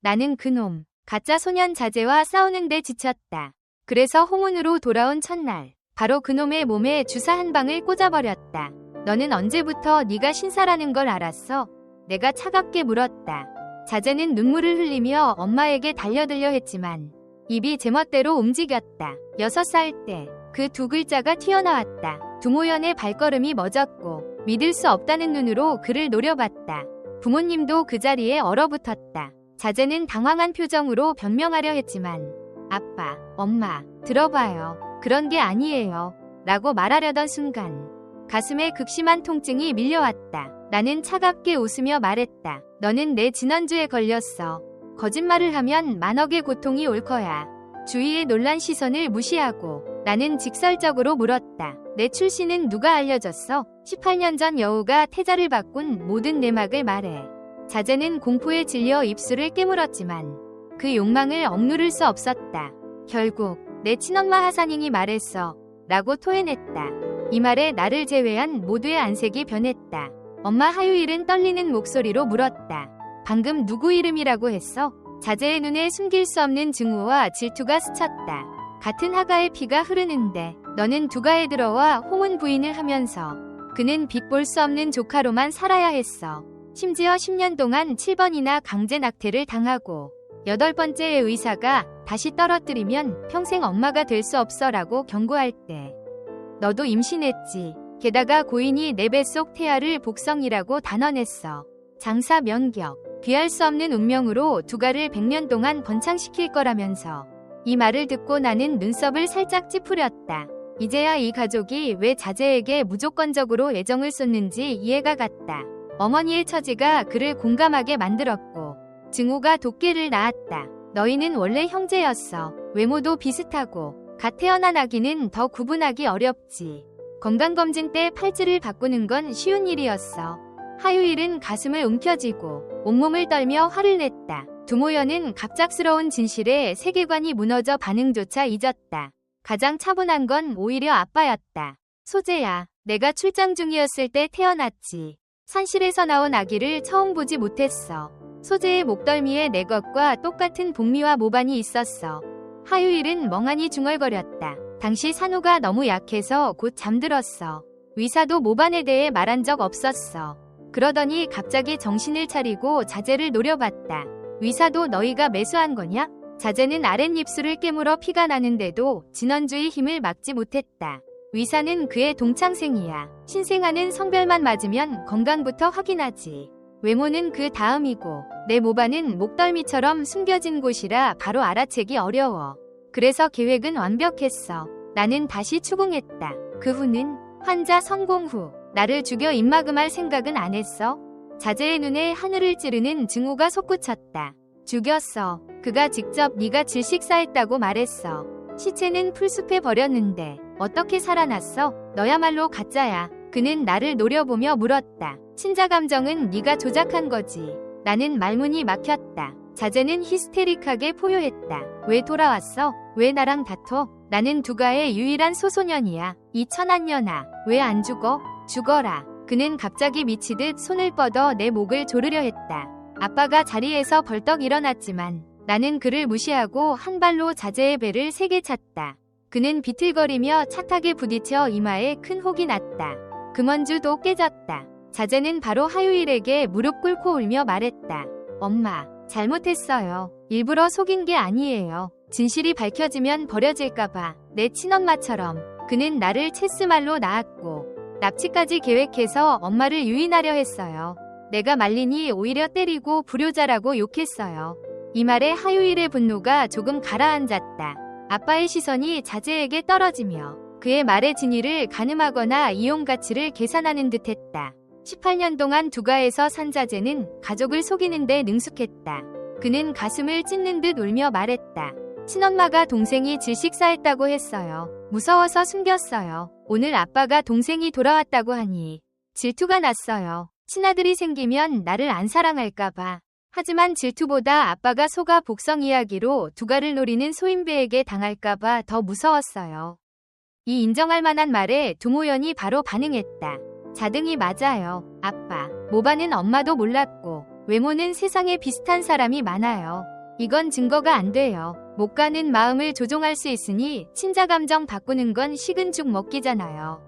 나는 그놈 가짜 소년 자제와 싸우는데 지쳤다. 그래서 홍은으로 돌아온 첫날 바로 그놈의 몸에 주사 한 방을 꽂아버렸다. 너는 언제부터 네가 신사라는 걸 알았어? 내가 차갑게 물었다. 자제는 눈물을 흘리며 엄마에게 달려들려 했지만 입이 제멋대로 움직였다. 6살 때 그 두 글자가 튀어나왔다. 두모연의 발걸음이 멎었고 믿을 수 없다는 눈으로 그를 노려봤다. 부모님도 그 자리에 얼어붙었다. 자제는 당황한 표정으로 변명하려 했지만 아빠, 엄마, 들어봐요. 그런 게 아니에요. 라고 말하려던 순간 가슴에 극심한 통증이 밀려왔다. 나는 차갑게 웃으며 말했다. 너는 내 지난주에 걸렸어. 거짓말을 하면 만억의 고통이 올 거야. 주위의 놀란 시선을 무시하고 나는 직설적으로 물었다. 내 출신은 누가 알려줬어? 18년 전 여우가 태자를 바꾼 모든 내막을 말해. 자제는 공포에 질려 입술을 깨물었지만 그 욕망을 억누를 수 없었다. 결국 내 친엄마 하사닝이 말했어. 라고 토해냈다. 이 말에 나를 제외한 모두의 안색이 변했다. 엄마 하유일은 떨리는 목소리로 물었다. 방금 누구 이름이라고 했어? 자제의 눈에 숨길 수 없는 증오와 질투가 스쳤다. 같은 하가의 피가 흐르는데 너는 두가에 들어와 홍은 부인을 하면서 그는 빛볼 수 없는 조카로만 살아야 했어. 심지어 10년 동안 7번이나 강제 낙태를 당하고 8번째의 의사가 다시 떨어뜨리면 평생 엄마가 될 수 없어라고 경고할 때 너도 임신했지. 게다가 고인이 내 뱃속 태아를 복성이라고 단언했어. 장사 면격, 귀할 수 없는 운명으로 두가를 100년 동안 번창시킬 거라면서 이 말을 듣고 나는 눈썹을 살짝 찌푸렸다. 이제야 이 가족이 왜 자제에게 무조건적으로 애정을 쏟는지 이해가 갔다. 어머니의 처지가 그를 공감하게 만들었고 증오가 도끼를 낳았다. 너희는 원래 형제였어. 외모도 비슷하고 갓 태어난 아기는 더 구분하기 어렵지. 건강검진 때 팔찌를 바꾸는 건 쉬운 일이었어. 하유일은 가슴을 움켜쥐고 온몸을 떨며 화를 냈다. 두모연은 갑작스러운 진실에 세계관이 무너져 반응조차 잊었다. 가장 차분한 건 오히려 아빠였다. 소재야, 내가 출장 중이었을 때 태어났지. 산실에서 나온 아기를 처음 보지 못했어. 소재의 목덜미에 내 것과 똑같은 복미와 모반이 있었어. 하유일은 멍하니 중얼거렸다. 당시 산후가 너무 약해서 곧 잠들었어. 의사도 모반에 대해 말한 적 없었어. 그러더니 갑자기 정신을 차리고 자제를 노려봤다. 의사도 너희가 매수한 거냐? 자제는 아랫입술을 깨물어 피가 나는데도 진원주의 힘을 막지 못했다. 의사는 그의 동창생이야. 신생아는 성별만 맞으면 건강부터 확인하지. 외모는 그 다음이고 내 모반은 목덜미처럼 숨겨진 곳이라 바로 알아채기 어려워. 그래서 계획은 완벽했어. 나는 다시 추궁했다. 그 후는 환자 성공 후 나를 죽여 입막음할 생각은 안 했어? 자제의 눈에 하늘을 찌르는 증오가 솟구쳤다. 죽였어. 그가 직접 네가 질식사했다고 말했어. 시체는 풀숲에 버렸는데 어떻게 살아났어? 너야말로 가짜야. 그는 나를 노려보며 물었다. 친자 감정은 네가 조작한 거지. 나는 말문이 막혔다. 자제는 히스테릭하게 포효했다. 왜 돌아왔어? 왜 나랑 다퉈? 나는 두가의 유일한 소소년이야. 이 천한년아. 왜 안 죽어? 죽어라. 그는 갑자기 미치듯 손을 뻗어 내 목을 조르려 했다. 아빠가 자리에서 벌떡 일어났지만 나는 그를 무시하고 한 발로 자제의 배를 세게 찼다. 그는 비틀거리며 차탁에 부딪혀 이마에 큰 혹이 났다. 금원주도 깨졌다. 자제는 바로 하유일에게 무릎 꿇고 울며 말했다. 엄마, 잘못했어요. 일부러 속인 게 아니에요. 진실이 밝혀지면 버려질까봐. 내 친엄마처럼. 그는 나를 체스말로 낳았고 납치까지 계획해서 엄마를 유인하려 했어요. 내가 말리니 오히려 때리고 불효자라고 욕했어요. 이 말에 하유일의 분노가 조금 가라앉았다. 아빠의 시선이 자제에게 떨어지며 그의 말의 진위를 가늠하거나 이용 가치를 계산하는 듯했다. 18년 동안 두가에서 산 자제는 가족을 속이는 데 능숙했다. 그는 가슴을 찢는 듯 울며 말했다. 친엄마가 동생이 질식사했다고 했어요. 무서워서 숨겼어요. 오늘 아빠가 동생이 돌아왔다고 하니 질투가 났어요. 친아들이 생기면 나를 안 사랑할까봐. 하지만 질투보다 아빠가 소가 복성 이야기로 두가를 노리는 소인배에게 당할까봐 더 무서웠어요. 이 인정할 만한 말에 두모연이 바로 반응했다. 자등이 맞아요. 아빠. 모반은 엄마도 몰랐고 외모는 세상에 비슷한 사람이 많아요. 이건 증거가 안 돼요. 못 가는 마음을 조종할 수 있으니 친자 감정 바꾸는 건 식은 죽 먹기잖아요.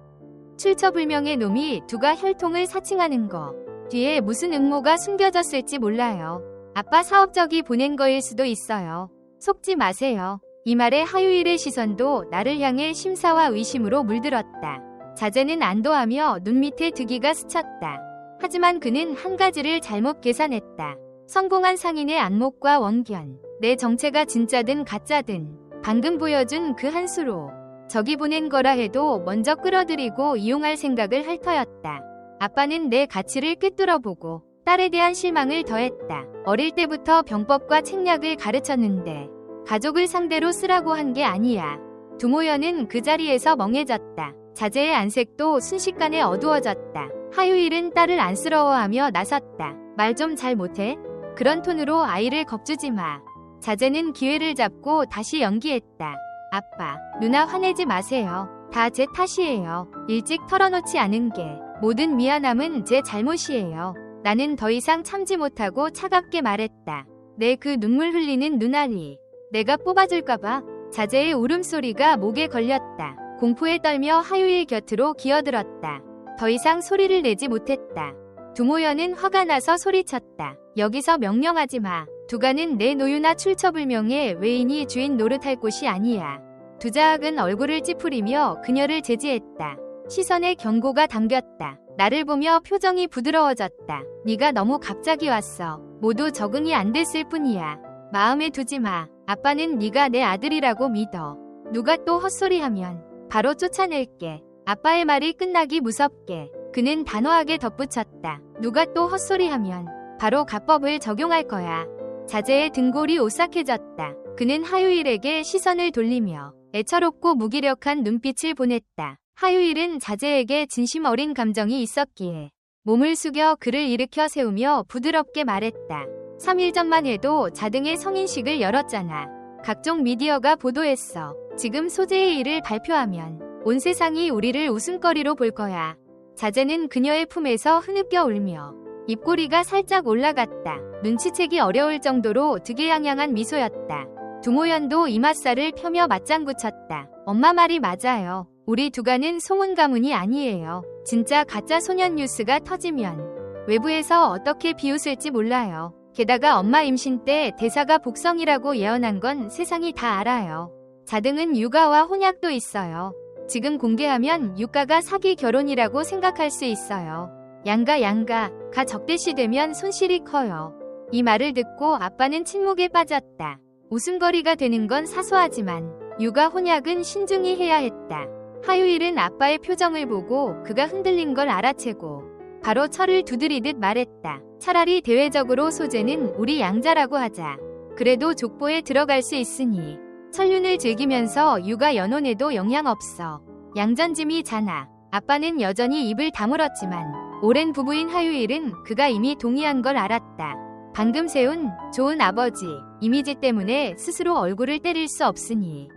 출처불명의 놈이 두가 혈통을 사칭하는 거. 뒤에 무슨 음모가 숨겨졌을지 몰라요. 아빠 사업적이 보낸 거일 수도 있어요. 속지 마세요. 이 말에 하유일의 시선도 나를 향해 심사와 의심으로 물들었다. 자제는 안도하며 눈밑에 득이가 스쳤다. 하지만 그는 한 가지를 잘못 계산했다. 성공한 상인의 안목과 원견. 내 정체가 진짜든 가짜든 방금 보여준 그 한 수로 적이 보낸 거라 해도 먼저 끌어들이고 이용할 생각을 할 터였다. 아빠는 내 가치를 꿰뚫어보고 딸에 대한 실망을 더했다. 어릴 때부터 병법과 책략을 가르쳤는데 가족을 상대로 쓰라고 한 게 아니야. 두모연은 그 자리에서 멍해졌다. 자제의 안색도 순식간에 어두워졌다. 하유일은 딸을 안쓰러워하며 나섰다. 말 좀 잘 못해? 그런 톤으로 아이를 겁주지 마. 자제는 기회를 잡고 다시 연기했다. 아빠, 누나 화내지 마세요. 다 제 탓이에요. 일찍 털어놓지 않은 게 모든 미안함은 제 잘못이에요. 나는 더 이상 참지 못하고 차갑게 말했다. 내 그 눈물 흘리는 눈알이 내가 뽑아줄까봐. 자제의 울음소리가 목에 걸렸다. 공포에 떨며 하유일 곁으로 기어들었다. 더 이상 소리를 내지 못했다. 두모연은 화가 나서 소리쳤다. 여기서 명령하지 마. 두가는 내 노유나 출처불명의 외인이 주인 노릇할 곳이 아니야. 두자학은 얼굴을 찌푸리며 그녀를 제지했다. 시선에 경고가 담겼다. 나를 보며 표정이 부드러워졌다. 네가 너무 갑자기 왔어. 모두 적응이 안 됐을 뿐이야. 마음에 두지 마. 아빠는 네가 내 아들이라고 믿어. 누가 또 헛소리하면 바로 쫓아낼게. 아빠의 말이 끝나기 무섭게 그는 단호하게 덧붙였다. 누가 또 헛소리하면 바로 가법을 적용할 거야. 자제의 등골이 오싹해졌다. 그는 하유일에게 시선을 돌리며 애처롭고 무기력한 눈빛을 보냈다. 하유일은 자제에게 진심 어린 감정이 있었기에 몸을 숙여 그를 일으켜 세우며 부드럽게 말했다. 3일 전만 해도 자등의 성인식을 열었잖아. 각종 미디어가 보도했어. 지금 소재의 일을 발표하면 온 세상이 우리를 웃음거리로 볼 거야. 자제는 그녀의 품에서 흐느껴 울며 입꼬리가 살짝 올라갔다. 눈치채기 어려울 정도로 득의양양한 미소였다. 두모연도 이맛살을 펴며 맞장구 쳤다. 엄마 말이 맞아요. 우리 두가는 소문 가문이 아니에요. 진짜 가짜 소년 뉴스가 터지면 외부에서 어떻게 비웃을지 몰라요. 게다가 엄마 임신 때 대사가 복성이라고 예언한 건 세상이 다 알아요. 자등은 육아와 혼약도 있어요. 지금 공개하면 유가가 사기 결혼이라고 생각할 수 있어요. 양가 가 적대시되면 손실이 커요. 이 말을 듣고 아빠는 침묵에 빠졌다. 웃음거리가 되는 건 사소하지만 육아 혼약은 신중히 해야 했다. 하유일은 아빠의 표정을 보고 그가 흔들린 걸 알아채고 바로 철을 두드리듯 말했다. 차라리 대외적으로 소재는 우리 양자라고 하자. 그래도 족보에 들어갈 수 있으니 천륜을 즐기면서 육아 연혼에도 영향 없어. 양전짐이잖아. 아빠는 여전히 입을 다물었지만 오랜 부부인 하유일은 그가 이미 동의한 걸 알았다. 방금 세운 좋은 아버지 이미지 때문에 스스로 얼굴을 때릴 수 없으니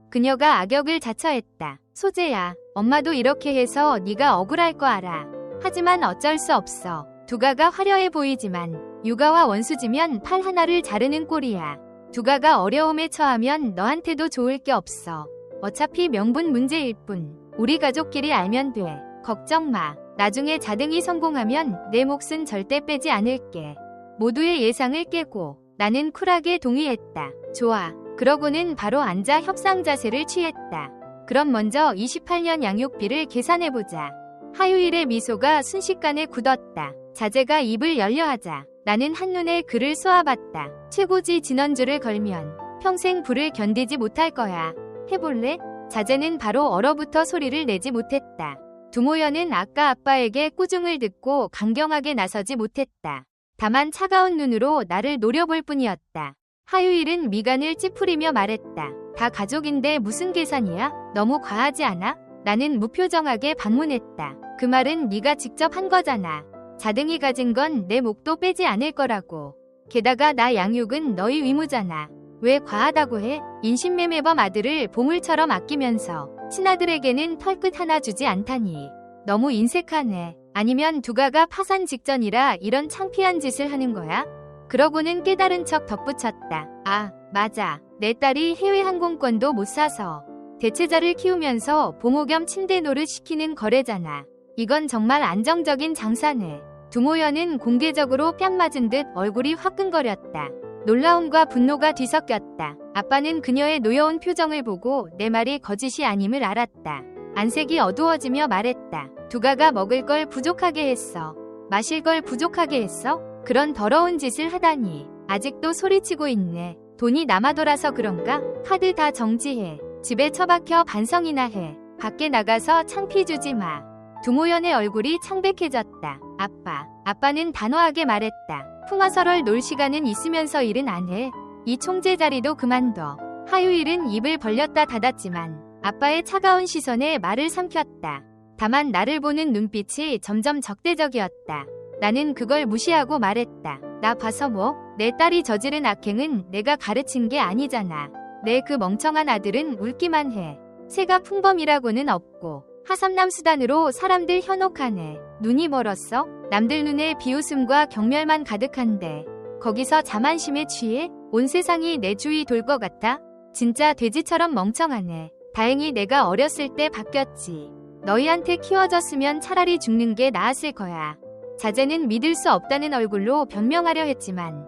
그녀가 악역을 자처했다. 소재야, 엄마도 이렇게 해서 네가 억울할 거 알아. 하지만 어쩔 수 없어. 두가가 화려해 보이지만 육아와 원수지면 팔 하나를 자르는 꼴이야. 두가가 어려움에 처하면 너한테도 좋을 게 없어. 어차피 명분 문제일 뿐. 우리 가족끼리 알면 돼. 걱정 마. 나중에 자등이 성공하면 내 몫은 절대 빼지 않을게. 모두의 예상을 깨고 나는 쿨하게 동의했다. 좋아. 그러고는 바로 앉아 협상 자세를 취했다. 그럼 먼저 28년 양육비를 계산해보자. 하유일의 미소가 순식간에 굳었다. 자제가 입을 열려하자 나는 한눈에 그를 쏘아봤다. 최고지 진원주를 걸면 평생 불을 견디지 못할 거야. 해볼래? 자제는 바로 얼어붙어 소리를 내지 못했다. 두모연은 아까 아빠에게 꾸중을 듣고 강경하게 나서지 못했다. 다만 차가운 눈으로 나를 노려볼 뿐이었다. 하유일은 미간을 찌푸리며 말했다. 다 가족인데 무슨 계산이야? 너무 과하지 않아? 나는 무표정하게 반문했다. 그 말은 네가 직접 한 거잖아. 자등이 가진 건 내 몫도 빼지 않을 거라고. 게다가 나 양육은 너희 의무잖아. 왜 과하다고 해? 인신매매범 아들을 보물처럼 아끼면서 친아들에게는 털끝 하나 주지 않다니. 너무 인색하네. 아니면 두가가 파산 직전이라 이런 창피한 짓을 하는 거야? 그러고는 깨달은 척 덧붙였다. 아, 맞아. 내 딸이 해외 항공권도 못 사서 대체자를 키우면서 보모 겸 침대 노릇 시키는 거래잖아. 이건 정말 안정적인 장사네. 두모연은 공개적으로 뺨 맞은 듯 얼굴이 화끈거렸다. 놀라움과 분노가 뒤섞였다. 아빠는 그녀의 노여운 표정을 보고 내 말이 거짓이 아님을 알았다. 안색이 어두워지며 말했다. 두가가 먹을 걸 부족하게 했어. 마실 걸 부족하게 했어? 그런 더러운 짓을 하다니. 아직도 소리치고 있네. 돈이 남아돌아서 그런가? 카드 다 정지해. 집에 처박혀 반성이나 해. 밖에 나가서 창피 주지 마. 두모연의 얼굴이 창백해졌다. 아빠는 단호하게 말했다. 풍화설월 놀 시간은 있으면서 일은 안 해. 이 총재 자리도 그만둬. 하유일은 입을 벌렸다 닫았지만 아빠의 차가운 시선에 말을 삼켰다. 다만 나를 보는 눈빛이 점점 적대적이었다. 나는 그걸 무시하고 말했다. 나 봐서 뭐? 내 딸이 저지른 악행은 내가 가르친 게 아니잖아. 내 그 멍청한 아들은 울기만 해. 새가 풍범이라고는 없고 하삼남 수단으로 사람들 현혹하네. 눈이 멀었어? 남들 눈에 비웃음과 경멸만 가득한데 거기서 자만심에 취해? 온 세상이 내 주위 돌 것 같아? 진짜 돼지처럼 멍청하네. 다행히 내가 어렸을 때 바뀌었지. 너희한테 키워졌으면 차라리 죽는 게 나았을 거야. 자제는 믿을 수 없다는 얼굴로 변명하려 했지만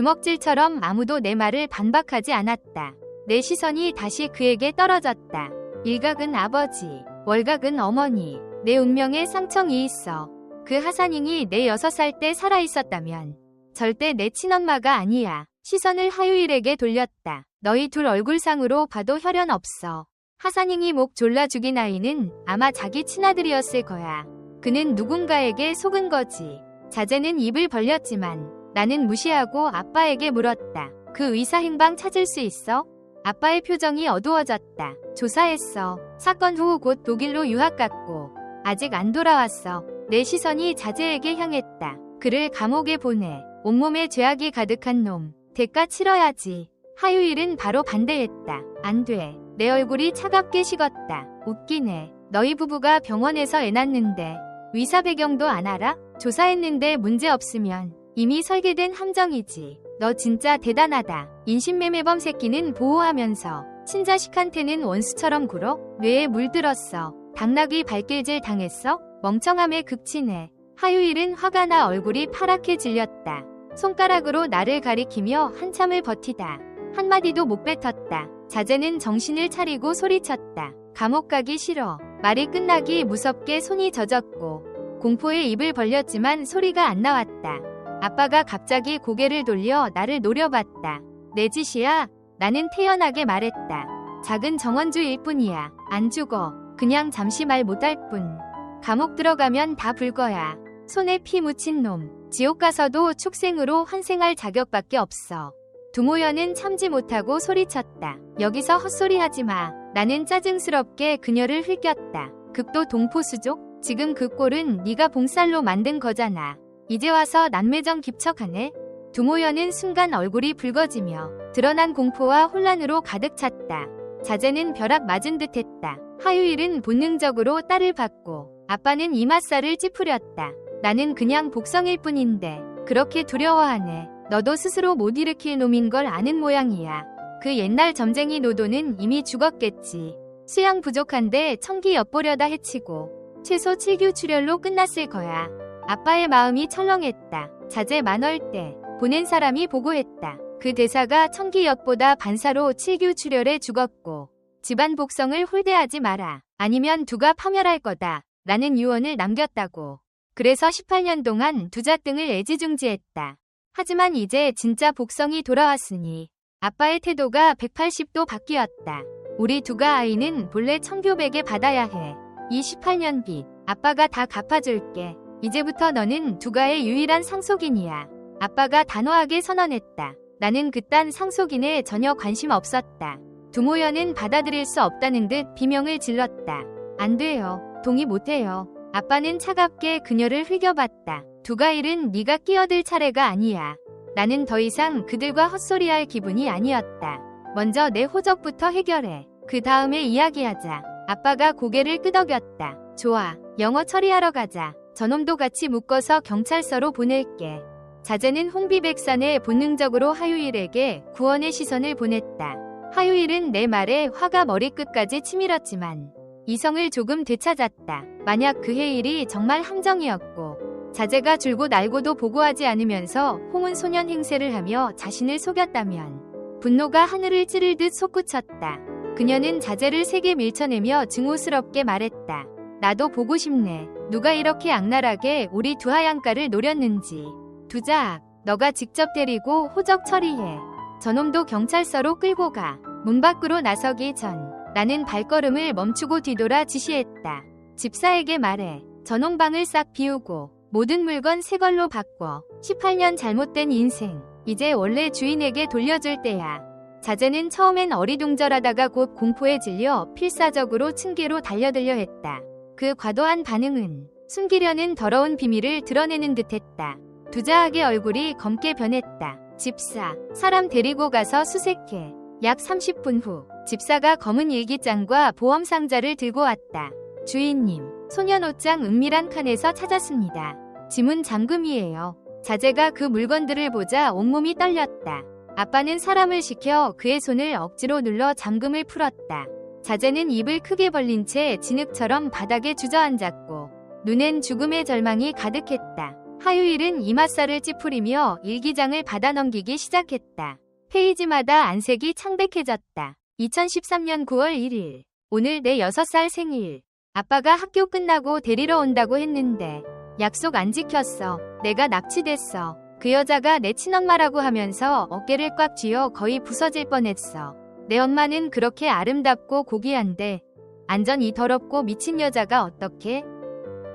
주먹질처럼 아무도 내 말을 반박하지 않았다. 내 시선이 다시 그에게 떨어졌다. 일각은 아버지, 월각은 어머니. 내 운명에 상청이 있어. 그 하산잉이 내 6살 때 살아있었다면 절대 내 친엄마가 아니야. 시선을 하유일에게 돌렸다. 너희 둘 얼굴상으로 봐도 혈연 없어. 하산잉이 목 졸라 죽인 아이는 아마 자기 친아들이었을 거야. 그는 누군가에게 속은 거지. 자제는 입을 벌렸지만 나는 무시하고 아빠에게 물었다. 그 의사 행방 찾을 수 있어? 아빠의 표정이 어두워졌다. 조사했어. 사건 후 곧 독일로 유학 갔고 아직 안 돌아왔어. 내 시선이 자제에게 향했다. 그를 감옥에 보내. 온몸에 죄악이 가득한 놈. 대가 치러야지. 하유일은 바로 반대했다. 안 돼. 내 얼굴이 차갑게 식었다. 웃기네. 너희 부부가 병원에서 애 낳는데 의사 배경도 안 알아? 조사했는데 문제 없으면 이미 설계된 함정이지. 너 진짜 대단하다. 인신매매범 새끼는 보호하면서 친자식한테는 원수처럼 굴어? 뇌에 물들었어. 당나귀 발길질 당했어? 멍청함에 급치네. 하유일은 화가 나 얼굴이 파랗게 질렸다. 손가락으로 나를 가리키며 한참을 버티다. 한마디도 못 뱉었다. 자제는 정신을 차리고 소리쳤다. 감옥 가기 싫어. 말이 끝나기 무섭게 손이 젖었고 공포에 입을 벌렸지만 소리가 안 나왔다. 아빠가 갑자기 고개를 돌려 나를 노려봤다. 내 짓이야? 나는 태연하게 말했다. 작은 정원주일 뿐이야. 안 죽어. 그냥 잠시 말 못할 뿐. 감옥 들어가면 다 불 거야. 손에 피 묻힌 놈. 지옥 가서도 축생으로 환생할 자격밖에 없어. 두모연은 참지 못하고 소리쳤다. 여기서 헛소리하지 마. 나는 짜증스럽게 그녀를 흘겼다. 극도 동포수족? 지금 그 꼴은 네가 봉살로 만든 거잖아. 이제 와서 난매정 깊척하네. 두모연은 순간 얼굴이 붉어지며 드러난 공포와 혼란으로 가득 찼다. 자제는 벼락 맞은 듯했다. 하유일은 본능적으로 딸을 받고 아빠는 이맛살을 찌푸렸다. 나는 그냥 복성일 뿐인데 그렇게 두려워하네. 너도 스스로 못 일으킬 놈인 걸 아는 모양이야. 그 옛날 점쟁이 노도는 이미 죽었겠지. 수양 부족한데 청기 엿보려다 해치고 최소 7규 출혈로 끝났을 거야. 아빠의 마음이 철렁했다. 자제 만월 때 보낸 사람이 보고했다. 그 대사가 청기엿보다 반사로 7규 출혈에 죽었고 집안 복성을 홀대하지 마라. 아니면 두가 파멸할 거다. 라는 유언을 남겼다고. 그래서 18년 동안 두잣등을 애지중지했다. 하지만 이제 진짜 복성이 돌아왔으니 아빠의 태도가 180도 바뀌었다. 우리 두가 아이는 본래 청교백에 받아야 해. 이 18년 빚 아빠가 다 갚아줄게. 이제부터 너는 두가의 유일한 상속인이야. 아빠가 단호하게 선언했다. 나는 그딴 상속인에 전혀 관심 없었다. 두모연은 받아들일 수 없다는 듯 비명을 질렀다. 안 돼요. 동의 못해요. 아빠는 차갑게 그녀를 흘겨봤다. 두가 일은 네가 끼어들 차례가 아니야. 나는 더 이상 그들과 헛소리할 기분이 아니었다. 먼저 내 호적부터 해결해. 그 다음에 이야기하자. 아빠가 고개를 끄덕였다. 좋아. 영어 처리하러 가자. 저놈도 같이 묶어서 경찰서로 보낼게. 자제는 홍비백산에 본능적으로 하유일에게 구원의 시선을 보냈다. 하유일은 내 말에 화가 머리끝까지 치밀었지만 이성을 조금 되찾았다. 만약 그의 일이 정말 함정이었고 자제가 줄곧 알고도 보고하지 않으면서 홍은 소년 행세를 하며 자신을 속였다면 분노가 하늘을 찌르듯 솟구쳤다. 그녀는 자제를 세게 밀쳐내며 증오스럽게 말했다. 나도 보고 싶네. 누가 이렇게 악랄하게 우리 두 하얀가를 노렸는지. 두작, 너가 직접 데리고 호적 처리해. 저놈도 경찰서로 끌고 가. 문 밖으로 나서기 전 나는 발걸음을 멈추고 뒤돌아 지시했다. 집사에게 말해. 저놈 방을 싹 비우고 모든 물건 새 걸로 바꿔. 18년 잘못된 인생 이제 원래 주인에게 돌려줄 때야. 자제는 처음엔 어리둥절하다가 곧 공포에 질려 필사적으로 층계로 달려들려 했다. 그 과도한 반응은 숨기려는 더러운 비밀을 드러내는 듯했다. 두자하게 얼굴이 검게 변했다. 집사, 사람 데리고 가서 수색해. 약 30분 후 집사가 검은 일기장과 보험상자를 들고 왔다. 주인님, 소년 옷장 은밀한 칸에서 찾았습니다. 지문 잠금이에요. 자제가 그 물건들을 보자 온몸이 떨렸다. 아빠는 사람을 시켜 그의 손을 억지로 눌러 잠금을 풀었다. 자제는 입을 크게 벌린 채 진흙처럼 바닥에 주저앉았고 눈엔 죽음의 절망이 가득했다. 하유일은 이맛살을 찌푸리며 일기장을 받아넘기기 시작했다. 페이지마다 안색이 창백해졌다. 2013년 9월 1일. 오늘 내 6살 생일. 아빠가 학교 끝나고 데리러 온다고 했는데 약속 안 지켰어. 내가 납치됐어. 그 여자가 내 친엄마라고 하면서 어깨를 꽉 쥐어 거의 부서질 뻔했어. 내 엄마는 그렇게 아름답고 고귀한데 안전이 더럽고 미친 여자가 어떻게?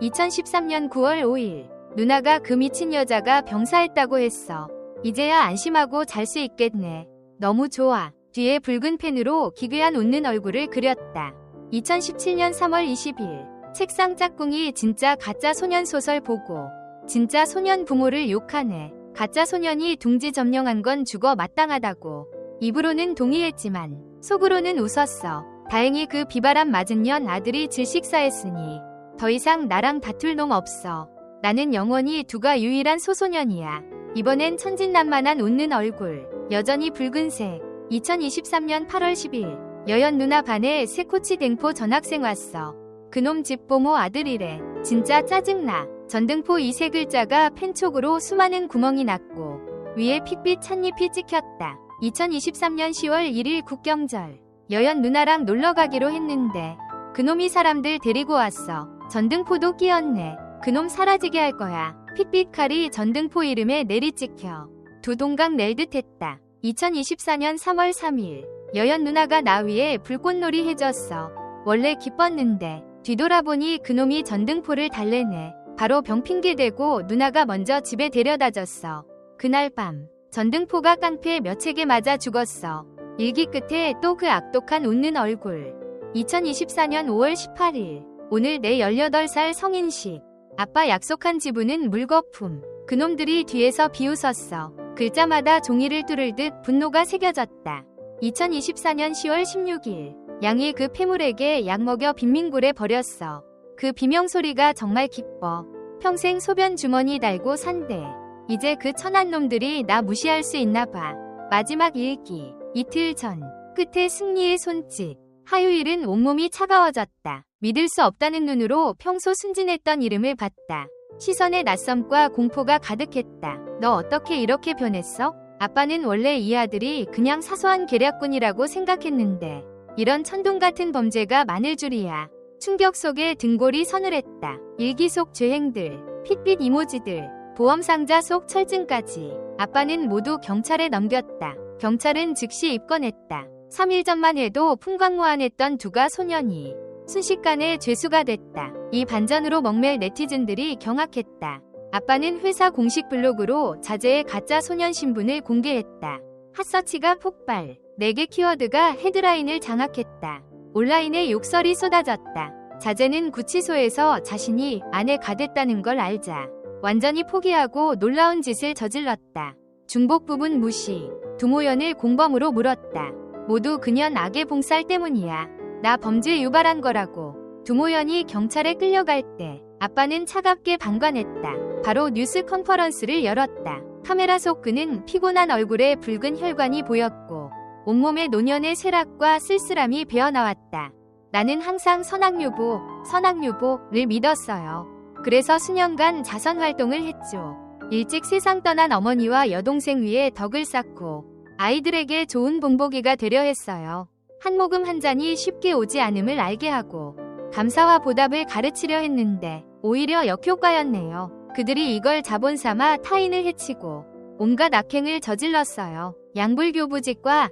2013년 9월 5일. 누나가 그 미친 여자가 병사했다고 했어. 이제야 안심하고 잘 수 있겠네. 너무 좋아. 뒤에 붉은 펜으로 기괴한 웃는 얼굴을 그렸다. 2017년 3월 20일. 책상 짝꿍이 진짜 가짜 소년 소설 보고 진짜 소년 부모를 욕하네. 가짜 소년이 둥지 점령한 건 죽어 마땅하다고. 입으로는 동의했지만 속으로는 웃었어. 다행히 그 비바람 맞은 년 아들이 질식사했으니 더 이상 나랑 다툴 놈 없어. 나는 영원히 두가 유일한 소소년이야. 이번엔 천진난만한 웃는 얼굴. 여전히 붉은색. 2023년 8월 10일. 여연 누나 반에 새코치 댕포 전학생 왔어. 그놈 집보모 아들이래. 진짜 짜증나. 전등포 이 세 글자가 펜촉으로 수많은 구멍이 났고 위에 픽빛 찻잎이 찍혔다. 2023년 10월 1일 국경절. 여연 누나랑 놀러 가기로 했는데 그놈이 사람들 데리고 왔어. 전등포도 끼었네. 그놈 사라지게 할 거야. 픽빛 칼이 전등포 이름에 내리찍혀 두 동강 낼 듯했다. 2024년 3월 3일. 여연 누나가 나 위에 불꽃놀이 해줬어. 원래 기뻤는데 뒤돌아보니 그놈이 전등포를 달래네. 바로 병핑계 대고 누나가 먼저 집에 데려다줬어. 그날 밤 전등포가 깡패 몇 책에 맞아 죽었어. 일기 끝에 또 그 악독한 웃는 얼굴. 2024년 5월 18일. 오늘 내 18살 성인식. 아빠 약속한 지분은 물거품. 그놈들이 뒤에서 비웃었어. 글자마다 종이를 뚫을 듯 분노가 새겨졌다. 2024년 10월 16일. 양이 그 폐물에게 약 먹여 빈민굴에 버렸어. 그 비명소리가 정말 기뻐. 평생 소변 주머니 달고 산대. 이제 그 천한 놈들이 나 무시할 수 있나 봐. 마지막 일기. 이틀 전. 끝에 승리의 손짓. 하유일은 온몸이 차가워졌다. 믿을 수 없다는 눈으로 평소 순진했던 이름을 봤다. 시선의 낯섦과 공포가 가득했다. 너 어떻게 이렇게 변했어? 아빠는 원래 이 아들이 그냥 사소한 계략꾼이라고 생각했는데 이런 천둥 같은 범죄가 많을 줄이야. 충격 속에 등골이 서늘했다. 일기 속 죄행들, 핏빛 이모지들, 보험상자 속 철증까지 아빠는 모두 경찰에 넘겼다. 경찰은 즉시 입건했다. 3일 전만 해도 풍광무한했던 두가 소년이 순식간에 죄수가 됐다. 이 반전으로 먹맬 네티즌들이 경악했다. 아빠는 회사 공식 블로그로 자제의 가짜 소년 신분을 공개했다. 핫서치가 폭발. 4개 키워드가 헤드라인을 장악했다. 온라인에 욕설이 쏟아졌다. 자제는 구치소에서 자신이 안에 가댔다는 걸 알자 완전히 포기하고 놀라운 짓을 저질렀다. 중복 부분 무시. 두모연을 공범으로 물었다. 모두 그년 악의 봉살 때문이야. 나 범죄 유발한 거라고. 두모연이 경찰에 끌려갈 때 아빠는 차갑게 방관했다. 바로 뉴스 컨퍼런스를 열었다. 카메라 속 그는 피곤한 얼굴에 붉은 혈관이 보였고 온몸에 노년의 쇠락과 쓸쓸함이 배어나왔다. 나는 항상 선악유보를 믿었어요. 그래서 수년간 자선활동을 했죠. 일찍 세상 떠난 어머니와 여동생 위에 덕을 쌓고 아이들에게 좋은 본보기가 되려 했어요. 한 모금 한 잔이 쉽게 오지 않음을 알게 하고 감사와 보답을 가르치려 했는데 오히려 역효과였네요. 그들이 이걸 자본 삼아 타인을 해치고 온갖 악행을 저질렀어요. 양불교부직과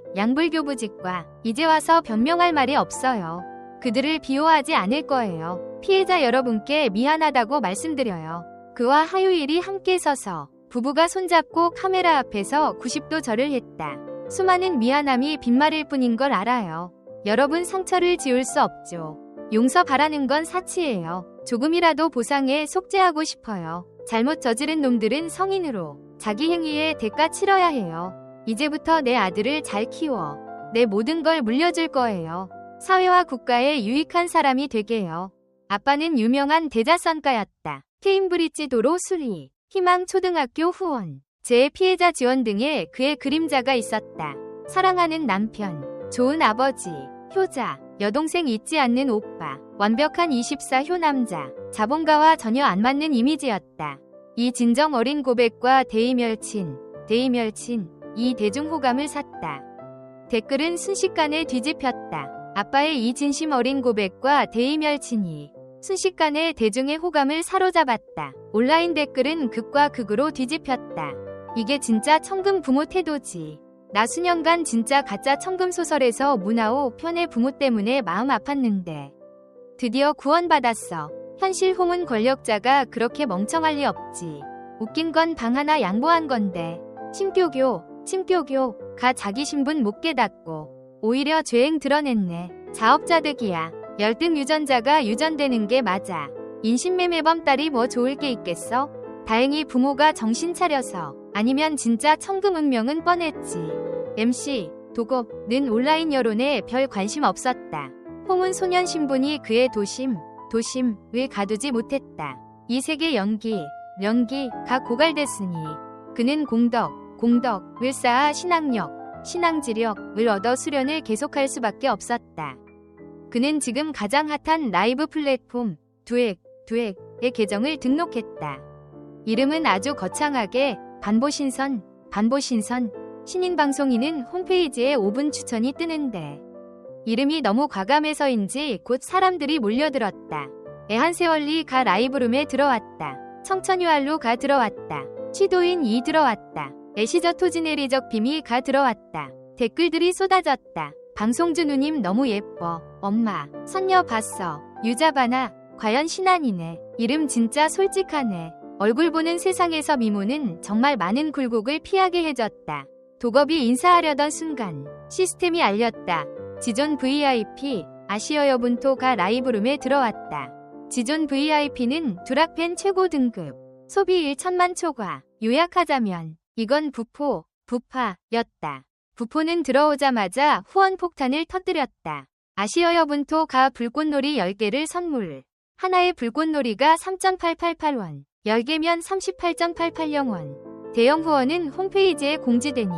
이제 와서 변명할 말이 없어요. 그들을 비호하지 않을 거예요. 피해자 여러분께 미안하다고 말씀드려요. 그와 하유일이 함께 서서 부부가 손잡고 카메라 앞에서 90도 절을 했다. 수많은 미안함이 빈말일 뿐인 걸 알아요. 여러분 상처를 지울 수 없죠. 용서 바라는 건 사치예요. 조금이라도 보상에 속죄하고 싶어요. 잘못 저지른 놈들은 성인으로 자기 행위에 대가 치러야 해요. 이제부터 내 아들을 잘 키워 내 모든 걸 물려줄 거예요. 사회와 국가에 유익한 사람이 되게요. 아빠는 유명한 대자선가였다. 케임브리지 도로 수리, 희망 초등학교 후원, 재해 피해자 지원 등의 그의 그림자가 있었다. 사랑하는 남편, 좋은 아버지, 효자, 여동생 잊지 않는 오빠, 완벽한 24호 남자, 자본가와 전혀 안 맞는 이미지였다. 이 진정 어린 고백과 대이멸친, 이 대중호감을 샀다. 댓글은 순식간에 뒤집혔다. 아빠의 이 진심 어린 고백과 대이멸친이 순식간에 대중의 호감을 사로잡았다. 온라인 댓글은 극과 극으로 뒤집혔다. 이게 진짜 천금 부모 태도지. 나 수년간 진짜 가짜 천금 소설에서 문하오 편의 부모 때문에 마음 아팠는데 드디어 구원받았어. 현실 홍은 권력자가 그렇게 멍청할 리 없지. 웃긴 건 방 하나 양보한 건데 침교교가 자기 신분 못 깨닫고 오히려 죄행 드러냈네. 자업자득이야. 열등 유전자가 유전되는 게 맞아. 인신매매범 딸이 뭐 좋을 게 있겠어? 다행히 부모가 정신 차려서 아니면 진짜 천금 운명은 뻔했지. MC 도겁는 온라인 여론에 별 관심 없었다. 홍은 소년 신분이 그의 도심을 가두지 못했다. 이 세계 연기가 고갈됐으니 그는 공덕을 쌓아 신앙지력을 얻어 수련을 계속할 수밖에 없었다. 그는 지금 가장 핫한 라이브 플랫폼 두액의 계정을 등록했다. 이름은 아주 거창하게 반보신선. 신인방송인은 홈페이지에 5분 추천이 뜨는데 이름이 너무 과감해서인지 곧 사람들이 몰려들었다. 애한세월리 가 라이브룸에 들어왔다. 청천유알로 가 들어왔다. 취도인 이 들어왔다. 애시저 토지네리적 빔이 가 들어왔다. 댓글들이 쏟아졌다. 방송주 누님 너무 예뻐. 엄마 선녀 봤어. 유자바나 과연 신안이네. 이름 진짜 솔직하네. 얼굴 보는 세상에서 미모는 정말 많은 굴곡을 피하게 해줬다. 도겁이 인사하려던 순간 시스템이 알렸다. 지존 VIP 아시어여분토가 라이브룸에 들어왔다. 지존 VIP는 두락팬 최고 등급. 소비 1천만 초과. 요약하자면 이건 부파였다. 부포는 들어오자마자 후원 폭탄을 터뜨렸다. 아시어여분토가 불꽃놀이 10개를 선물. 하나의 불꽃놀이가 3.888원. 10개면 38.880원. 대형 후원은 홈페이지에 공지되니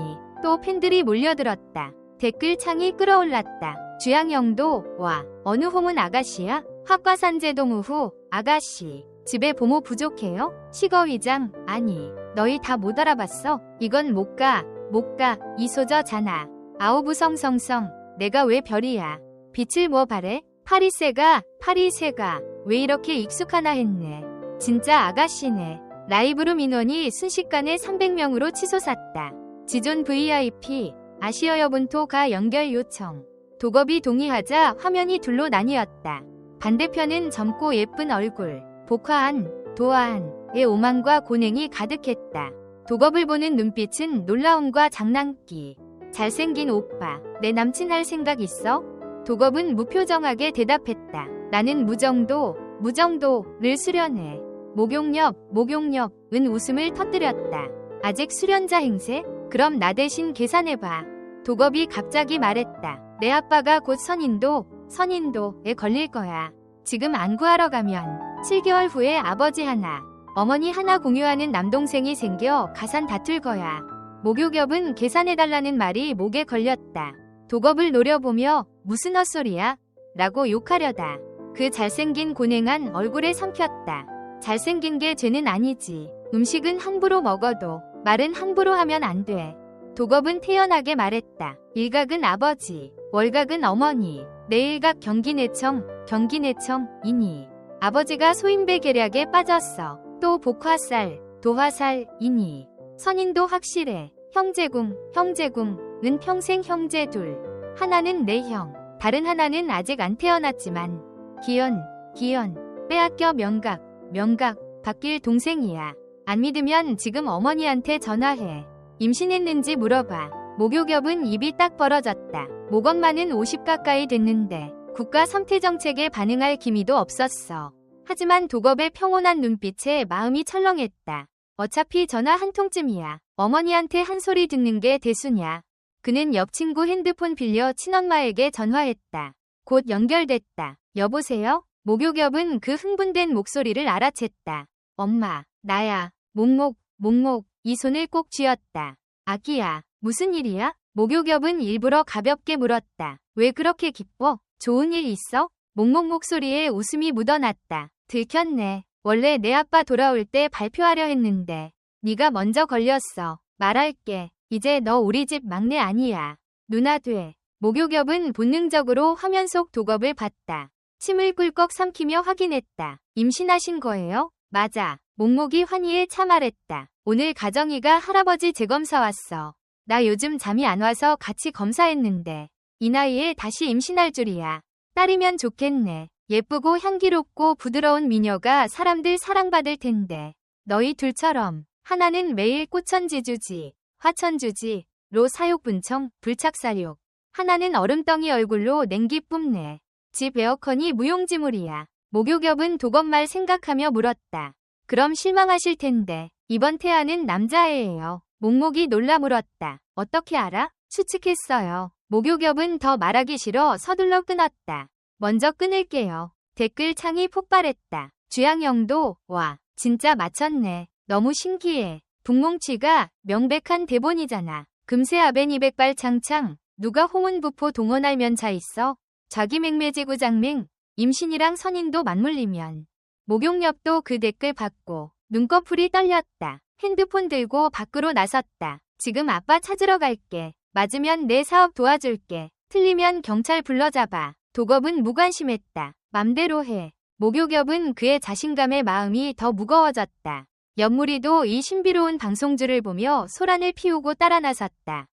또 팬들이 몰려들었다. 댓글 창이 끌어올랐다. 주양영도 와. 어느 홍은 아가씨야? 학과산제동 우후 아가씨. 집에 보모 부족해요? 시거위장 아니. 너희 다 못 알아봤어? 이건 못 가. 이소저잖아. 아우부성성성. 내가 왜 별이야. 빛을 뭐 바래? 파리새가 왜 이렇게 익숙하나 했네. 진짜 아가씨네. 라이브룸 인원이 순식간에 300명으로 치솟았다. 지존 VIP 아시어여분토가 연결 요청. 도겁이 동의하자 화면이 둘로 나뉘었다. 반대편은 젊고 예쁜 얼굴 도아한의 오만과 고냉이 가득했다. 도겁을 보는 눈빛은 놀라움과 장난기. 잘생긴 오빠, 내 남친 할 생각 있어? 도겁은 무표정하게 대답했다. 나는 무정도를 수련해. 목욕녀은 웃음을 터뜨렸다. 아직 수련자 행세? 그럼 나 대신 계산해봐. 도겁이 갑자기 말했다. 내 아빠가 곧 선인도에 걸릴 거야. 지금 안구하러 가면 7개월 후에 아버지 하나, 어머니 하나 공유하는 남동생이 생겨 가산 다툴 거야. 목욕엽은 계산해달라는 말이 목에 걸렸다. 도겁을 노려보며 무슨 헛소리야? 라고 욕하려다. 그 잘생긴 고냉한 얼굴에 삼켰다. 잘생긴 게 죄는 아니지. 음식은 함부로 먹어도 말은 함부로 하면 안 돼. 도겁은 태연하게 말했다. 일각은 아버지, 월각은 어머니, 내일각 경기내청이니. 아버지가 소인배 계략에 빠졌어. 또 복화살, 도화살이니. 선인도 확실해. 형제궁은 평생 형제 둘. 하나는 내 형, 다른 하나는 아직 안 태어났지만 기현, 빼앗겨 명각, 바뀔 동생이야. 안 믿으면 지금 어머니한테 전화해. 임신했는지 물어봐. 목욕엽은 입이 딱 벌어졌다. 목엄마는 50 가까이 됐는데 국가 선태정책에 반응할 기미도 없었어. 하지만 도겁의 평온한 눈빛에 마음이 철렁했다. 어차피 전화 한 통쯤이야. 어머니한테 한 소리 듣는 게 대수냐. 그는 옆 친구 핸드폰 빌려 친엄마에게 전화했다. 곧 연결됐다. 여보세요? 목욕엽은 그 흥분된 목소리를 알아챘다. 엄마, 나야. 목목, 이 손을 꼭 쥐었다. 아기야, 무슨 일이야? 목욕엽은 일부러 가볍게 물었다. 왜 그렇게 기뻐? 좋은 일 있어? 목목 목소리에 웃음이 묻어났다. 들켰네. 원래 내 아빠 돌아올 때 발표하려 했는데 네가 먼저 걸렸어. 말할게. 이제 너 우리 집 막내 아니야. 누나 돼. 목욕엽은 본능적으로 화면 속 도겁을 봤다. 침을 꿀꺽 삼키며 확인했다. 임신하신 거예요? 맞아. 목목이 환희에 차 말했다. 오늘 가정이가 할아버지 재검사 왔어. 나 요즘 잠이 안 와서 같이 검사했는데 이 나이에 다시 임신할 줄이야. 딸이면 좋겠네. 예쁘고 향기롭고 부드러운 미녀가 사람들 사랑받을 텐데 너희 둘처럼 하나는 매일 꽃천지주지, 화천주지로 사욕분청, 불착사욕. 하나는 얼음덩이 얼굴로 냉기 뿜네. 집 에어컨이 무용지물이야. 목욕엽은 도겁말 생각하며 물었다. 그럼 실망하실 텐데 이번 태아는 남자애예요. 목목이 놀라 물었다. 어떻게 알아? 추측했어요. 목욕엽은 더 말하기 싫어 서둘러 끊었다. 먼저 끊을게요. 댓글 창이 폭발했다. 주양영도 와 진짜 맞췄네. 너무 신기해. 북몽취가 명백한 대본이잖아. 금세 아벤 200발 창창. 누가 홍은부포 동원할 면차 있어? 자기맹매지구 장맹. 임신이랑 선인도 맞물리면. 목욕엽도 그 댓글 받고 눈꺼풀이 떨렸다. 핸드폰 들고 밖으로 나섰다. 지금 아빠 찾으러 갈게. 맞으면 내 사업 도와줄게. 틀리면 경찰 불러잡아. 도겁은 무관심했다. 맘대로 해. 목욕엽은 그의 자신감의 마음이 더 무거워졌다. 옆무리도 이 신비로운 방송주를 보며 소란을 피우고 따라 나섰다.